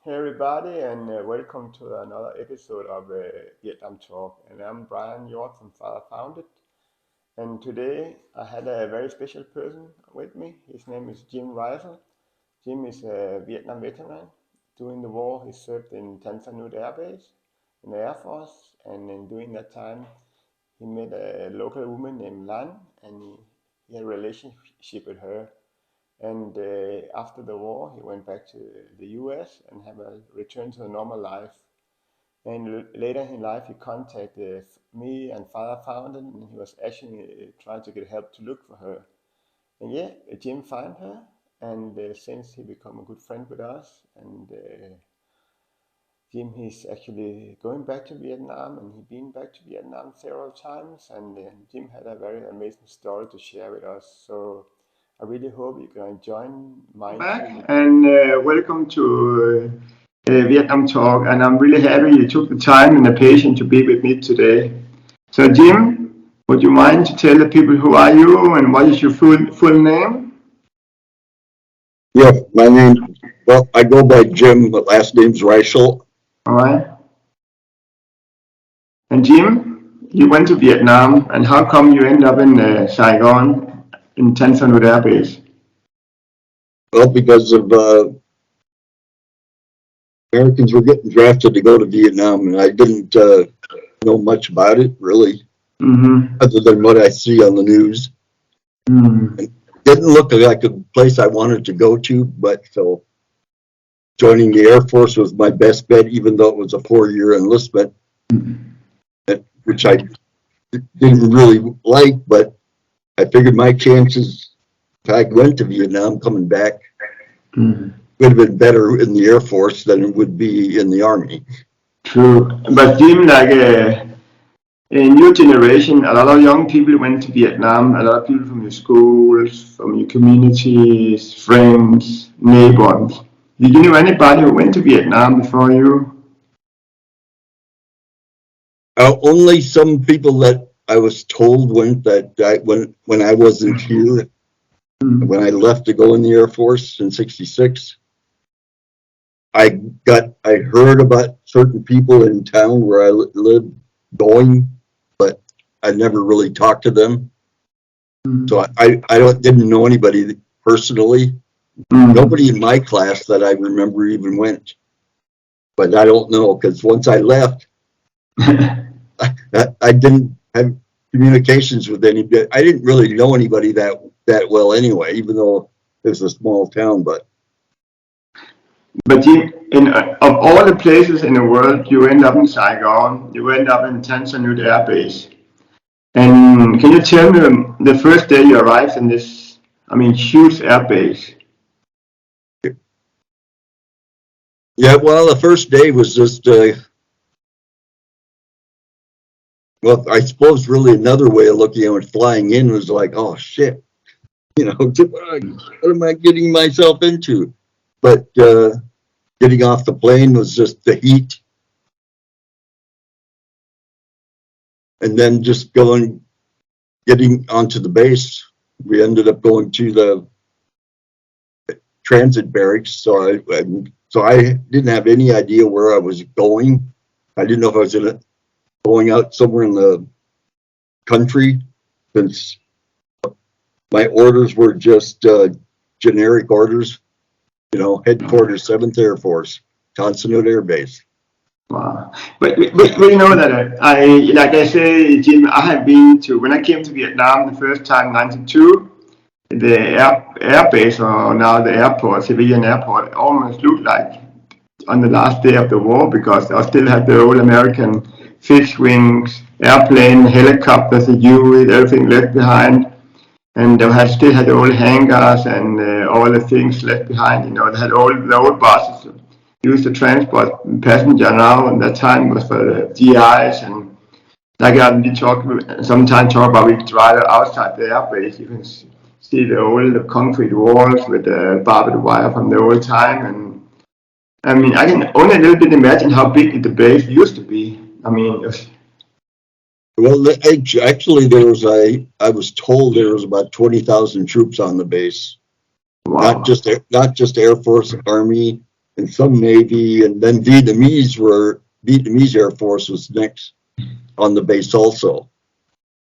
Hey everybody, and welcome to another episode of Vietnam Talk. And I'm Brian York from Father Founded. And today I had a very special person with me. His name is Jim Reischl. Jim is a Vietnam veteran. During the war, he served in Tan Son Nhut Air Base in the Air Force. And in during that time, he met a local woman named Lan, and he had a relationship with her. And after the war, he went back to the US and have a return to a normal life. And later in life, he contacted me and Father found him, and he was actually trying to get help to look for her. And yeah, Jim found her, and since he become a good friend with us, and Jim is actually going back to Vietnam, and he's been back to Vietnam several times, and Jim had a very amazing story to share with us. So I really hope you can join my back and welcome to Vietnam Talk. And I'm really happy you took the time and the patience to be with me today. So, Jim, would you mind to tell the people who are you and what is your full name? Yeah, my name, well, I go by Jim, but last name's Reischl. All right. And Jim, you went to Vietnam, and how come you end up in Saigon in Tan Son Nhut Air Base? Well, because of Americans were getting drafted to go to Vietnam, and I didn't know much about it, really, other than what I see on the news. It didn't look like a place I wanted to go to, but so joining the Air Force was my best bet, even though it was a 4-year enlistment, which I didn't really like, but I figured my chances, if I went to Vietnam coming back, would have been better in the Air Force than it would be in the Army. True. But Jim, like a new generation, a lot of young people went to Vietnam, a lot of people from your schools, from your communities, friends, neighbors. Did you know anybody who went to Vietnam before you? Only some people that I was told went when I wasn't here, when I left to go in the Air Force in '66. I heard about certain people in town where I lived going, but I never really talked to them. So I didn't know anybody personally. Nobody in my class that I remember even went. But I don't know, because once I left, I didn't have communications with anybody. I didn't really know anybody that well anyway, even though it was a small town. But of all the places in the world, you end up in Saigon, you end up in Tan Son Nhut Air Base. And can you tell me the first day you arrived in this, huge air base? Yeah, well, the first day was just, well, I suppose really another way of looking at it, flying in was like, oh shit, what am I getting myself into? But getting off the plane was just the heat. And then just getting onto the base, we ended up going to the transit barracks. So I didn't have any idea where I was going. I didn't know if I was going out somewhere in the country, since my orders were just generic orders, headquarters 7th Air Force, Tan Son Nhut Air Base. Wow. But you know that like I say, Jim, I have been to, when I came to Vietnam the first time, 92, the air base, or now the airport, civilian airport, almost looked like on the last day of the war, because they still had the old American fixed wings, airplane, helicopters, the U, everything left behind. And they still had old hangars and all the things left behind. They had the old buses used to transport passenger now, and that time was for the GIs. And like we sometimes talk about, we drive outside the airbase, you can see the old concrete walls with the barbed wire from the old time. And I can only a little bit imagine how big the base used to be. Well, actually, I was told there was about 20,000 troops on the base. Wow. Not just Air Force, Army, and some Navy, and then Vietnamese Air Force was next on the base also.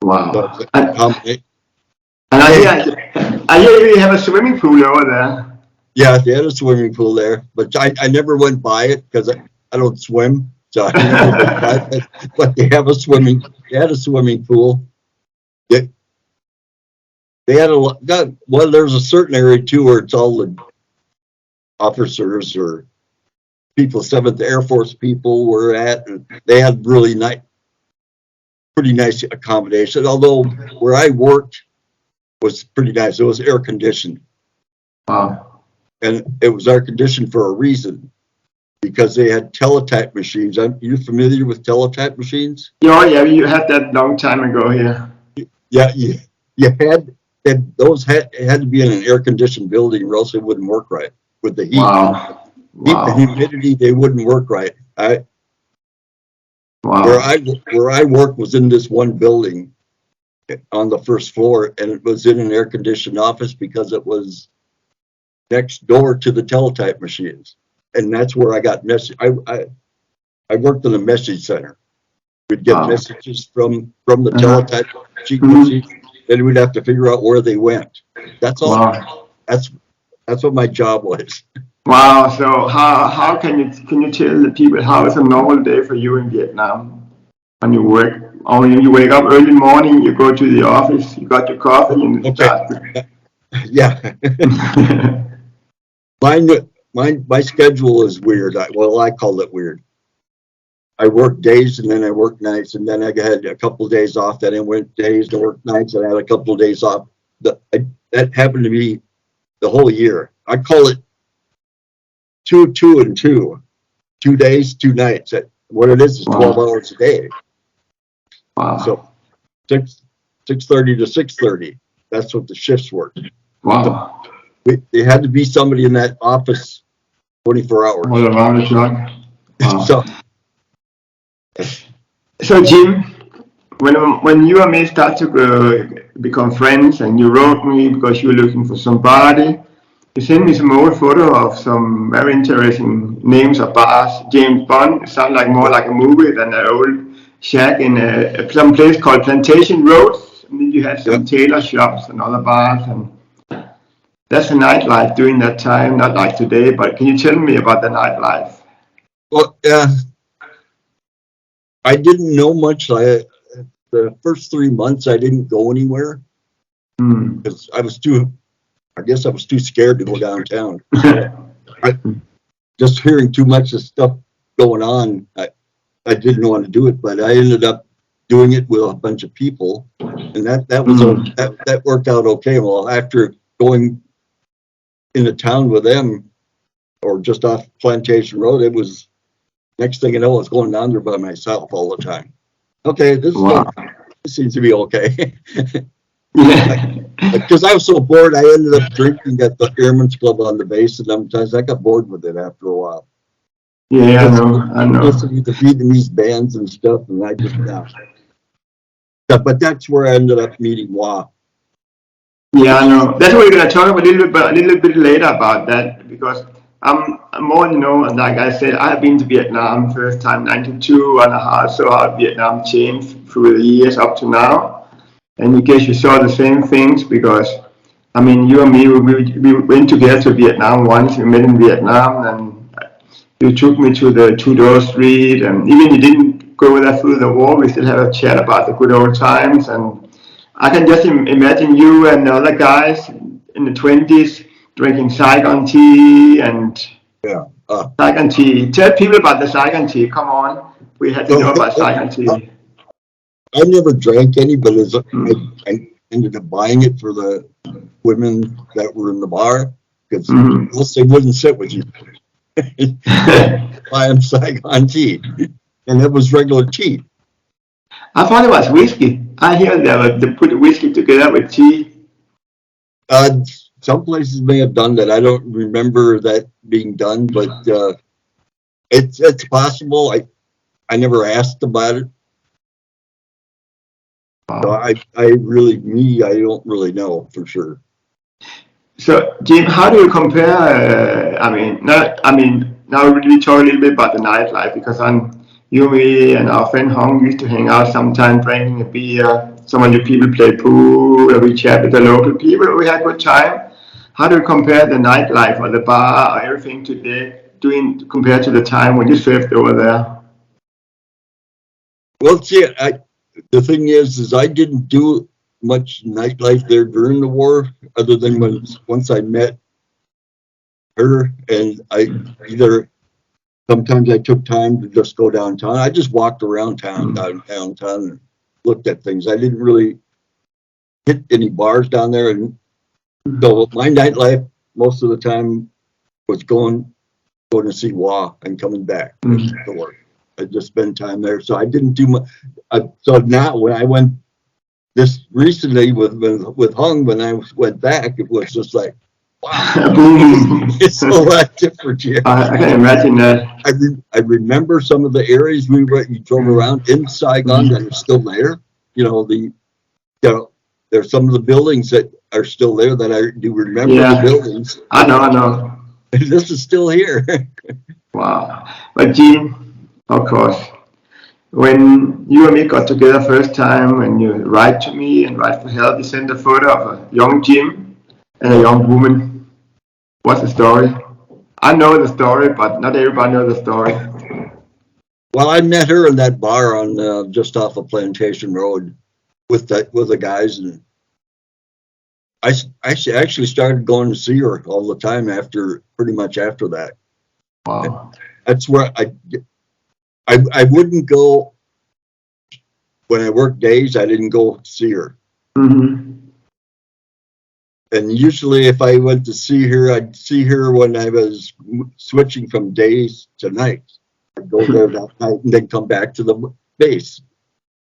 Wow. So, And I hear you have a swimming pool over there. yeah, they had a swimming pool there, but I never went by it because I don't swim, so I never went by it. But they had a swimming pool. They had well, there's a certain area too where it's all the officers or people, 7th Air Force people were at, and they had pretty nice accommodation. Although where I worked was pretty nice. It was air conditioned. Wow. And it was air conditioned for a reason, because they had teletype machines. Are you familiar with teletype machines? Yeah, you had that long time ago here. Yeah, you had those had to be in an air conditioned building, or else it wouldn't work right with the heat. Wow. Heat and humidity, they wouldn't work right. Where I worked was in this one building on the first floor, and it was in an air conditioned office because it was next door to the teletype machines, and that's where I got message. I worked in a message center. We'd get messages from the teletype machines, then we'd have to figure out where they went. That's all. Wow. That's what my job was. Wow. So how can you tell the people how is a normal day for you in Vietnam when you work? Or you wake up early morning, you go to the office, you got your coffee, and you start. Yeah. My schedule is weird. I call it weird. I work days and then I work nights, and then I had a couple of days off. Then I went days to work nights, and I had a couple of days off. That happened to me the whole year. I call it 2, 2, and 2. 2 days, 2 nights. What it is 12 hours a day. Wow. So 6:30 to 6:30. That's what the shifts were. Wow. There had to be somebody in that office 24 hours. All around the clock. Wow. So Jim, when you and me start to become friends, and you wrote me because you were looking for somebody, you sent me some old photo of some very interesting names of bars. James Bond, it sounds like more like a movie than an old shack in some place called Plantation Road. And then you had some tailor shops and other bars, and that's a nightlife during that time, not like today. But can you tell me about the nightlife? Well, I didn't know much. The first 3 months, I didn't go anywhere because I was too scared to go downtown. Just hearing too much of stuff going on, I didn't want to do it. But I ended up doing it with a bunch of people, and that worked out okay. Well, after going into town with them, or just off Plantation Road, it was next thing you know, I was going down there by myself all the time. Okay, this seems to be okay. Because I was so bored, I ended up drinking at the Airmen's Club on the base, and sometimes I got bored with it after a while. Yeah, I know. Listening to Vietnamese bands and stuff, and I just but that's where I ended up meeting Hoa. Yeah, I know. That's what we're gonna talk a little bit later about that, because I'm more, like I said, I've been to Vietnam first time 92, and so how Vietnam changed through the years up to now. And I guess you saw the same things, because I mean, you and me, we went together to Vietnam once. We met in Vietnam, and you took me to the Tudor Street, and even you didn't go there through the war. We still had a chat about the good old times, and I can just imagine you and the other guys in the 20s drinking Saigon tea and Saigon tea. Tell people about the Saigon tea. Come on, we had to know about Saigon tea. I never drank any, but I ended up buying it for the women that were in the bar, because else they wouldn't sit with you. Buy them Saigon tea, and it was regular tea. I thought it was whiskey. I hear they put whiskey together with tea. Some places may have done that. I don't remember that being done, but it's possible. I never asked about it. So I don't really know for sure. So, Jim, how do you compare? Now we talk a little bit about the nightlife because you, me, and our friend Hong used to hang out sometime drinking a beer. Some of the people play pool, we chat with the local people, we had a good time. How do you compare the nightlife or the bar or everything today, doing compared to the time when you surfed over there? Well, see, the thing is I didn't do much nightlife there during the war, other than once I met her, and sometimes I took time to just go downtown. I just walked around downtown and looked at things. I didn't really hit any bars down there, and so my nightlife most of the time was going to see Wah and coming back to work. I just spent time there, so I didn't do much. So now when I went this recently with Hung, when I went back, it was just like, wow, it's a lot different here. I can imagine that. I remember some of the areas we drove around in Saigon that are still there. There's some of the buildings that are still there that I do remember. The buildings. I know. This is still here. Wow. But Jim, of course, when you and me got together first time and you write to me and write for help, you sent a photo of a young Jim and a young woman. What's the story? I know the story, but not everybody knows the story. Well, I met her in that bar on just off of Plantation Road with the guys, and I actually started going to see her all the time pretty much after that. Wow. That's where I wouldn't go when I worked days. I didn't go see her. Mm-hmm. And usually if I went to see her, I'd see her when I was switching from days to nights. I'd go there that night and then come back to the base.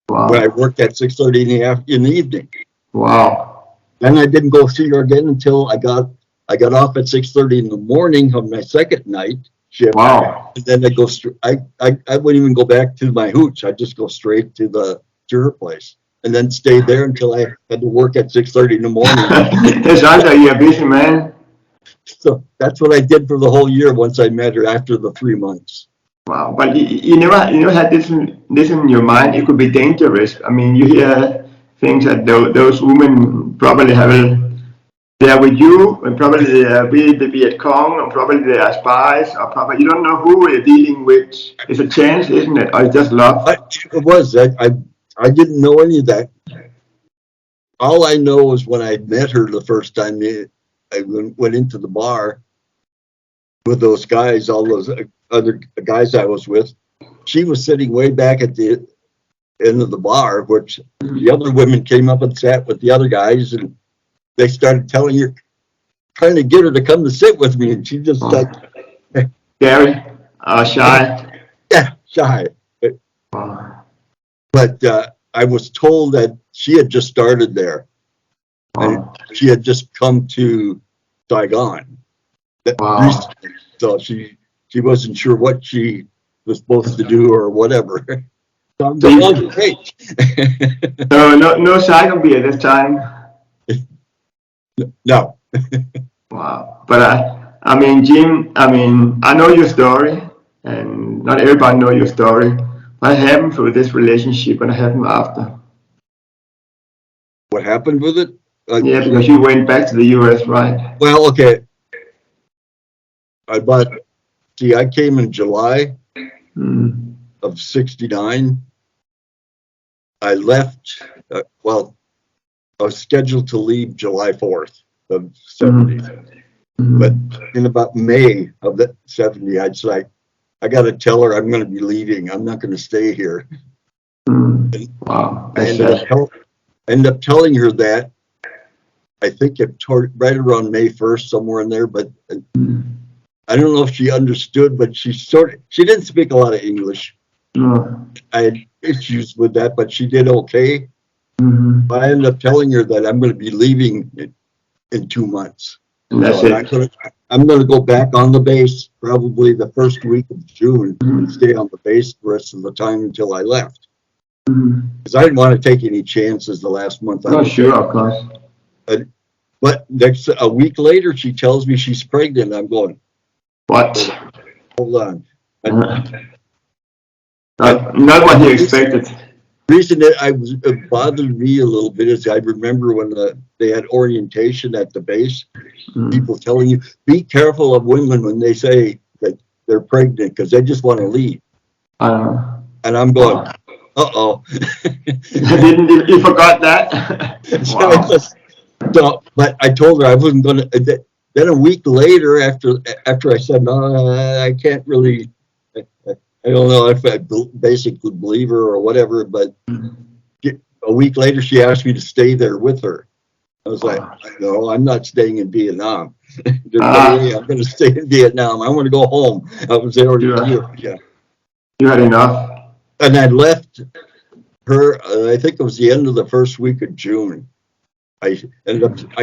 Wow. When I worked at 6:30 in the evening. Wow. Then I didn't go see her again until I got off at 6:30 in the morning of my second night shift. Wow. And then I wouldn't even go back to my hooch. I'd just go straight to her place. And then stayed there until I had to work at 6:30 in the morning. It sounds like you're a busy man. So that's what I did for the whole year once I met her after the 3 months. Wow, but you never had this in your mind. It could be dangerous. I mean, you hear things that those women probably they are with you, and probably they are with the Viet Cong, or probably they are spies, or probably you don't know who you're dealing with. It's a chance, isn't it? Or it's just love. It was. I didn't know any of that. All I know was when I met her the first time, I went into the bar with those guys, all those other guys I was with. She was sitting way back at the end of the bar, which the other women came up and sat with the other guys, and they started trying to get her to come to sit with me, and she just Scary, shy. Yeah, shy. But I was told that she had just started there, and she had just come to Saigon. Recently. So she wasn't sure what she was supposed to do or whatever. So I'm going, oh, great. No Saigon beer this time. No. Wow. But I mean, Jim, I know your story, and not everybody know your story. What happened with this relationship and what happened after? What happened with it? Yeah, because you went back to the US, right? Well, okay. I came in July of '69. I left, I was scheduled to leave July 4th of '70. But in about May of that '70, I'd say, I got to tell her I'm going to be leaving. I'm not going to stay here. Wow. I ended up telling her that. I think right around May 1st, somewhere in there, but I don't know if she understood, but she didn't speak a lot of English. I had issues with that, but she did okay. But I ended up telling her that I'm going to be leaving in 2 months. That's it. I'm going to go back on the base probably the first week of June and stay on the base the rest of the time until I left. Because I didn't want to take any chances the last month. Oh, sure, of course. But a week later, she tells me she's pregnant. I'm going, What? hold on. Not what you expected. The reason that it bothered me a little bit is I remember when they had orientation at the base, people telling you, be careful of women when they say that they're pregnant because they just want to leave. And I'm going, uh-oh. You forgot that? Wow. So, but I told her I wasn't going to. Then a week later, after I said, no, I can't really, I don't know if I basically believe her or whatever, but a week later, she asked me to stay there with her. I was like, no, I'm not staying in Vietnam. There's no way I'm going to stay in Vietnam. I want to go home. I was there already a year. Yeah. You had enough? And I left her, I think it was the end of the first week of June. I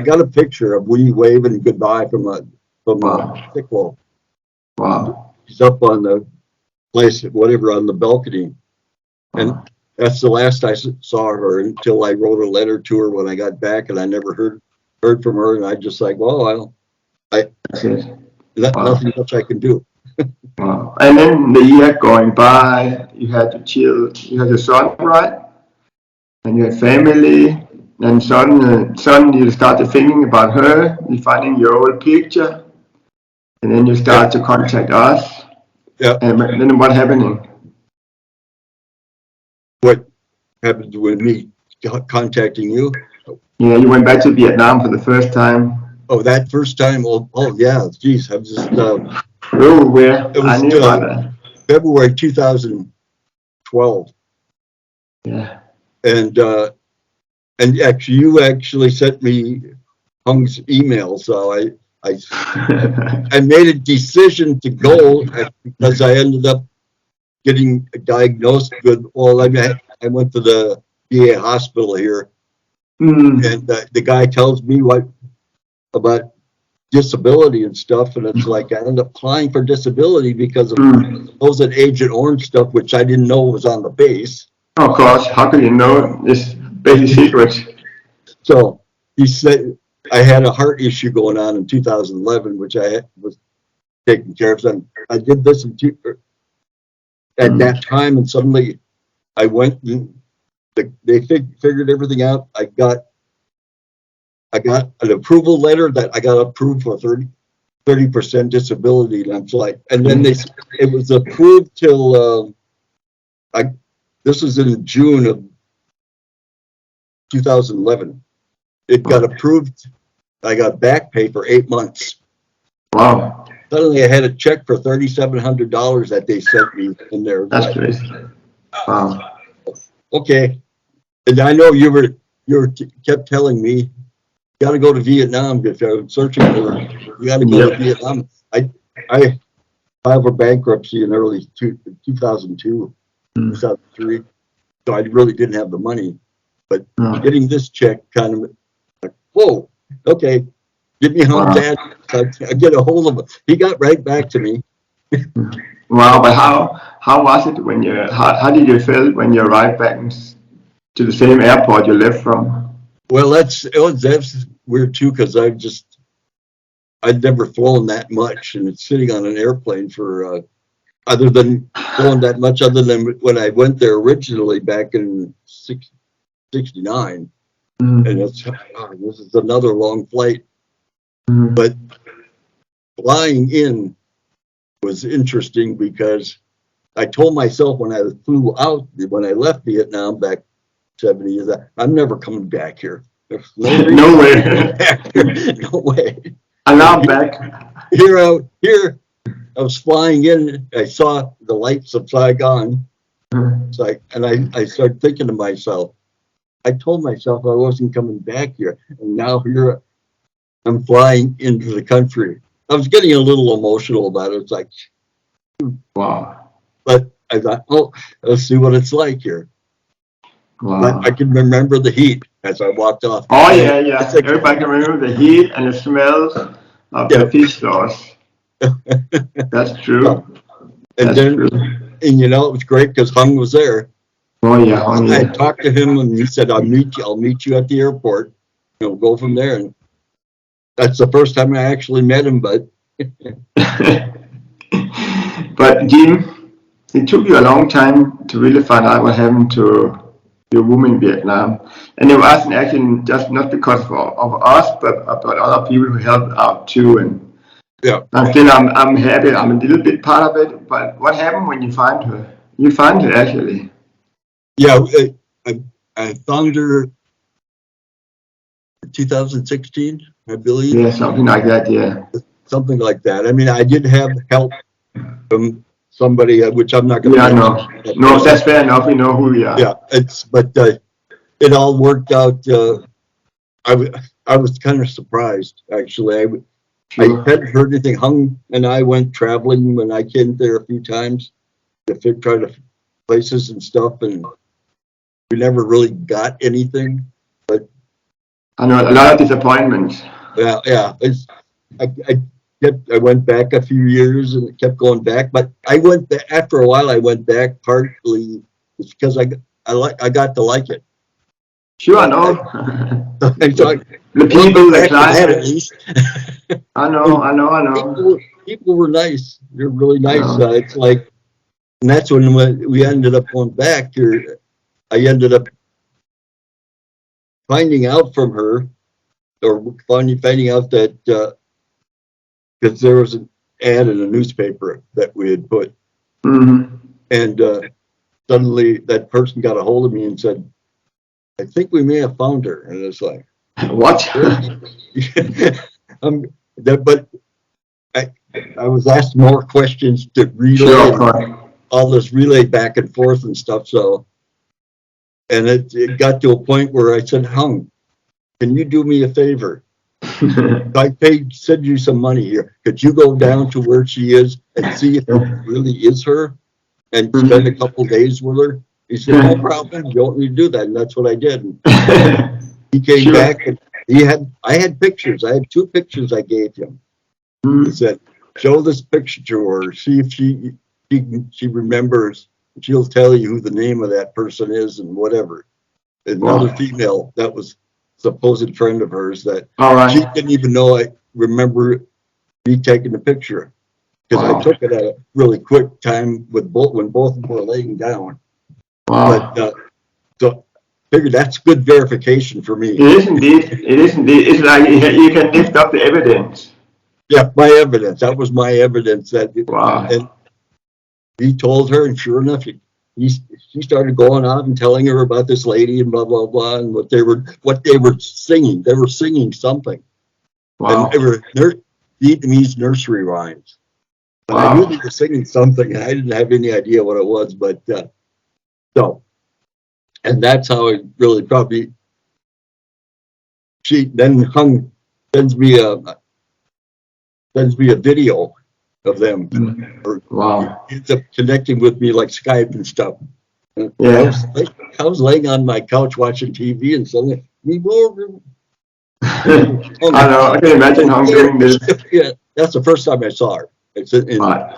got a picture of we waving goodbye from a sick wall. Wow. She's up on the place, whatever, on the balcony. And that's the last I saw her until I wrote a letter to her when I got back, and I never heard from her. And I just like, well, nothing much I can do. Wow. And then the year going by, you had to chill. You had your son, right? And you had family. And suddenly you started thinking about her. You finding your old picture, and then you start to contact us. Yeah. And then what happening? What happened with me contacting you? Yeah, you went back to Vietnam for the first time. Oh, that first time? Oh yeah. Geez, I'm just. Where? It was I knew about that. February 2012. Yeah. And actually, you actually sent me Hung's email, so I made a decision to go because I ended up getting diagnosed with. Well, I went to the VA hospital here, and the guy tells me about disability and stuff, and it's like I ended up applying for disability because of those at Agent Orange stuff, which I didn't know was on the base. Of course, how could you know this basic secret? So he said I had a heart issue going on in 2011, which I was taking care of. So I did this at that time, and suddenly I went and they figured everything out. I got an approval letter that I got approved for 30% disability, and I'm like, and then it was approved till this was in June of 2011. It got approved. I got back pay for 8 months. Wow. Suddenly I had a check for $3,700 that they sent me in there. That's crazy. Wow. Okay. And I know you kept telling me, you got to go to Vietnam if you're searching for it. You got to go to Vietnam. I filed for bankruptcy in early 2002, 2003. So I really didn't have the money. But getting this check kind of like, whoa, okay, give me Hung's dad. I get a hold of him. He got right back to me. Wow, but how was it when how did you feel when you arrived back to the same airport you left from? Well, that's weird too, because I'd never flown that much, and it's sitting on an airplane for other than flown that much, other than when I went there originally back in 69, and this is another long flight. But flying in was interesting because I told myself when I flew out, when I left Vietnam back 70 years, I'm never coming back here. There's No way. No way. And now I'm back. Here I was flying in. I saw the lights of Saigon. It's like, and I started thinking to myself, I told myself I wasn't coming back here, and now here I'm flying into the country. I was getting a little emotional about it. It's like, wow. But I thought, oh, let's see what it's like here. Wow. But I can remember the heat as I walked off. Oh yeah. Everybody can remember the heat and the smells of the fish sauce. That's true. And it was great because Hung was there. Oh yeah. I talked to him and he said, I'll meet you at the airport. We'll go from there. And That's the first time I actually met him, but. But Jim, it took you a long time to really find out what happened to your woman in Vietnam, and it wasn't actually just not because of us, but other people who helped out too. And Yeah. I'm happy. I'm a little bit part of it. But what happened when you find her? You found her actually. Yeah, I found her in 2016, I believe. Yeah, something like that. Yeah. Something like that. I mean, I did have help from somebody, which I'm not going to. Yeah, no, that's fair enough. We know who we are. Yeah, but it all worked out. I was kind of surprised, actually. I hadn't heard anything. Hung and I went traveling when I came there a few times to try to places and stuff, and we never really got anything. But I know a lot of disappointments. Yeah. I went back a few years and kept going back, but I went back after a while. I went back partly because I got to like it. Sure, I know. The people, the clients. At least. I know. People were nice. They're really nice. It's like, and that's when we ended up going back here. I ended up finding out from her, or finding out that because there was an ad in a newspaper that we had put, and suddenly that person got a hold of me and said, "I think we may have found her." And it's like, what? But I was asked more questions to relay all this relay back and forth and stuff. So, and it got to a point where I said, "Hung, can you do me a favor? I send you some money here. Could you go down to where she is and see if it really is her and spend a couple days with her?" He said, "No problem. You don't need to do that." And that's what I did. And he came back and I had pictures. I had 2 pictures I gave him. He said, "Show this picture to her. See if she remembers. She'll tell you who the name of that person is and whatever." Another female that was supposed friend of hers that she didn't even know I remember me taking the picture because I took it at a really quick time with when both of them were laying down. But so figured that's good verification for me. It is indeed. It's like you can lift up the evidence. Yeah, my evidence. That was my evidence. And he told her, and sure enough, she started going out and telling her about this lady and blah blah blah and what they were singing. They were singing something. And they were Vietnamese nursery rhymes. And I knew they were singing something, and I didn't have any idea what it was. But so, and that's how it really probably. She then sends me a video of them. Ends up connecting with me like Skype and stuff. Yeah. I was laying on my couch watching TV and suddenly I know. I can imagine how I'm doing this. Yeah, that's the first time I saw her. It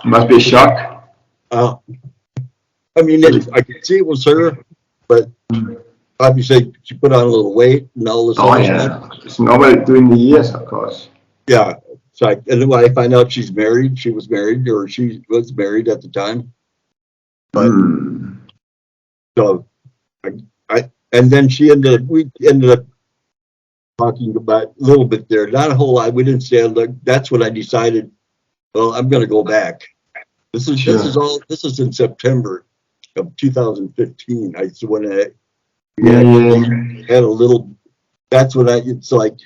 must be a shock. I mean, I could see it was her, but obviously she put on a little weight and all this other stuff. It's normal during the years, of course. Yeah. So and then when I find out she was married at the time. But so and then we ended up talking about a little bit there, not a whole lot. We didn't say, that's when I decided, well, I'm going to go back. This is in September of 2015. When I had a little. That's when it's like.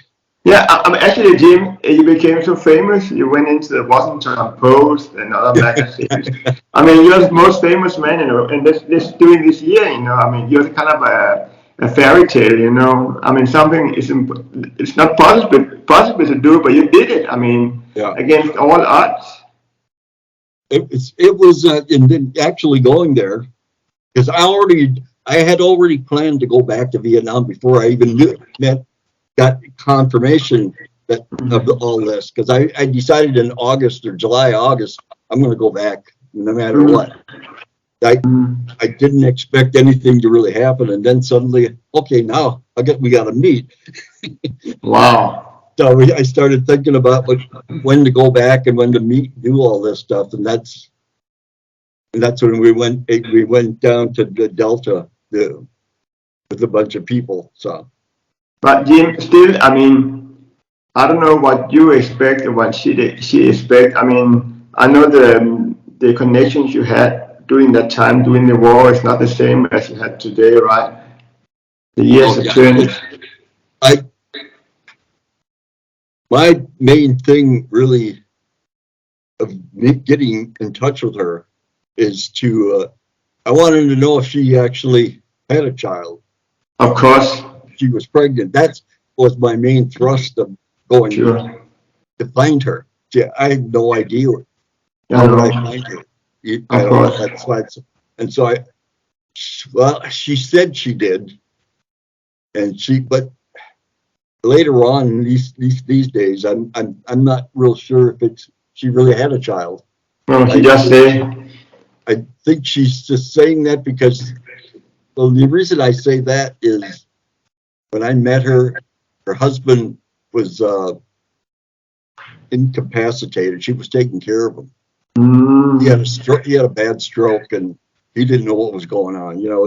Yeah, actually, Jim, you became so famous. You went into the Washington Post and other magazines. I mean, you're the most famous man, and this during this year, I mean, you're kind of a fairy tale, I mean, something it's not possible to do, but you did it. I mean, against all odds. It was actually going there because I had already planned to go back to Vietnam before I even got confirmation of all this, because I decided in August, I'm going to go back no matter what. I didn't expect anything to really happen, and then suddenly, okay, now I guess we got to meet. Wow. So I started thinking about when to go back and when to do all this stuff, and that's when we went down to the Delta with a bunch of people. So, But Jim, still, I mean, I don't know what you expect or what she expect. I mean, I know the connections you had during that time, during the war, is not the same as you had today, right? The years oh have yeah, changed. I my main thing really of me getting in touch with her is to I wanted to know if she actually had a child. Of course, She was pregnant. That was my main thrust of going sure. to find her. Yeah, I had no idea I how would I know, find her. of course. That's why. And so well, she said she did, but later on these days, I'm not real sure if she really had a child. No, she just say, I think she's just saying that because, well, the reason I say that is when I met her, her husband was incapacitated. She was taking care of him. He had a stroke. He had a bad stroke, and he didn't know what was going on. You know,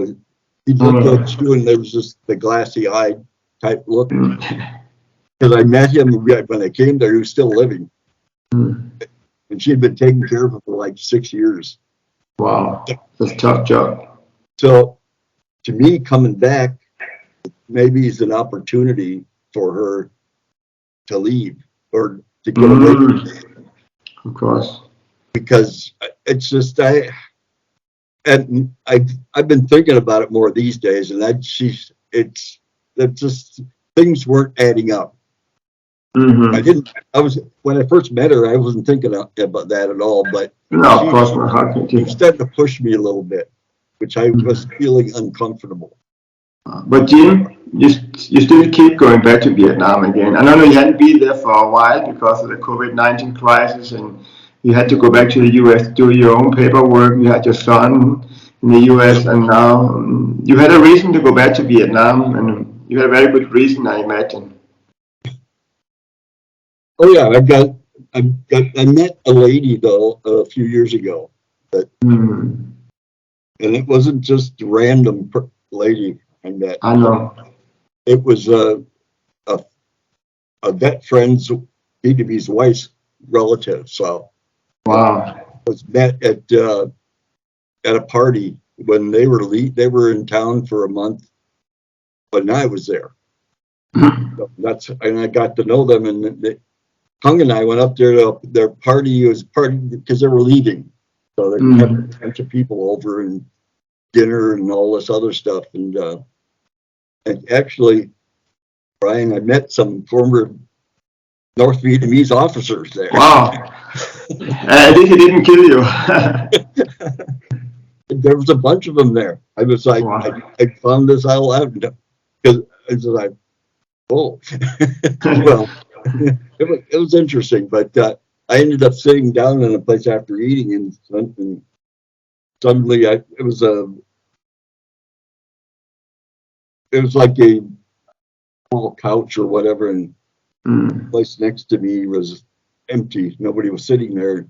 he looked at you, and there was just the glassy-eyed type look. Because I met him when I came there, he was still living, and she had been taking care of him for like 6 years. wow, that's a tough job. So, to me, coming back maybe is an opportunity for her to leave or to get away from it. Of course. Because it's just I've been thinking about it more these days, and that just things weren't adding up. When I first met her, I wasn't thinking about that at all, but No, of course not. How can she you? started to push me a little bit, which I was feeling uncomfortable. But Jim, you still keep going back to Vietnam again. I know you hadn't been there for a while because of the COVID-19 crisis, and you had to go back to the U.S. to do your own paperwork. You had your son in the U.S., Yep. and now you had a reason to go back to Vietnam, and you had a very good reason, I imagine. Oh yeah, I met a lady though a few years ago and it wasn't just a random lady I met. I know. It was a vet friend's BTB's wife's relative. So Wow. was met at a party when they were in town for a month, but I was there. So and I got to know them, and Hung and I went up there to their party. It was party because they were leaving, so they had a bunch of people over and dinner and all this other stuff. And actually, Brian, I met some former North Vietnamese officers there. Wow. At least he didn't kill you. There was a bunch of them there. I was like, wow. I found this out because I was like, oh, well, it was interesting. But I ended up sitting down in a place after eating, and suddenly it was like a small couch or whatever, and the place next to me was empty. Nobody was sitting there.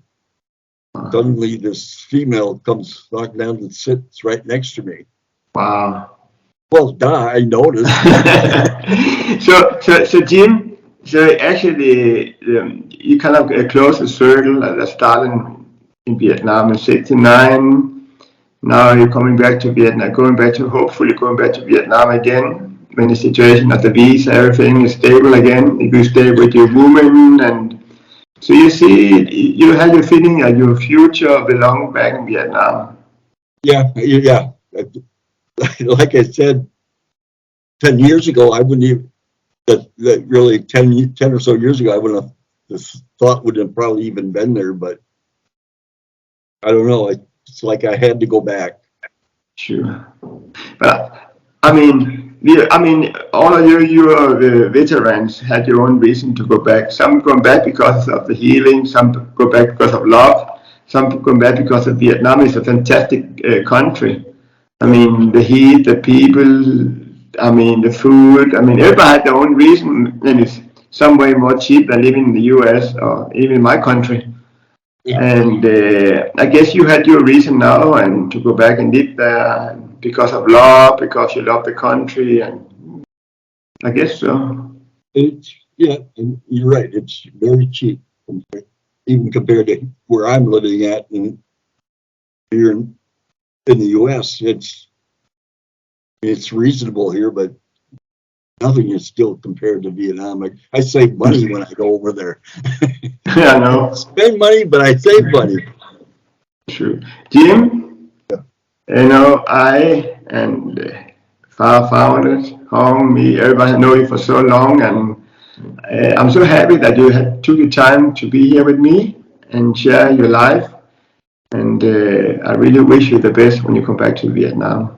Suddenly, this female comes walking down and sits right next to me. Wow. Well, I noticed. So Jim, so actually, you kind of closed the circle that started in Vietnam in '69. Now you're coming back to Vietnam, hopefully going back to Vietnam again when the situation of the visa, everything is stable again. You stay with your woman, and so you see, you have your feeling that your future belongs back in Vietnam. Yeah. Like I said, 10 years ago, I wouldn't even, that really 10 or so years ago, I wouldn't have, this thought wouldn't have probably even been there, but I don't know. It's like I had to go back. Sure. But I mean, all of you are veterans, had your own reason to go back. Some go back because of the healing, some go back because of love, some go back because of Vietnam is a fantastic country. I mean, the heat, the people, I mean, the food, I mean, everybody had their own reason, and some way more cheap than living in the US or even my country. Yeah. And I guess you had your reason now and to go back and live there because of love, because you love the country, and I guess so. Yeah, and you're right. It's very cheap, even compared to where I'm living at, and here in the U.S. It's reasonable here, but nothing is still compared to Vietnam. I save money when I go over there. Yeah, I know. Spend money, but I save money. True. Jim, you know, I and Father found it, home, me, everybody know you for so long, and I'm so happy that you took your time to be here with me and share your life. And I really wish you the best when you come back to Vietnam.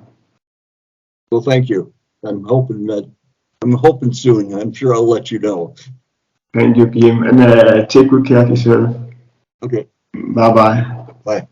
Well, thank you. I'm hoping soon. I'm sure I'll let you know. Thank you, Jim, and take good care of yourself. Okay. Bye bye. Bye.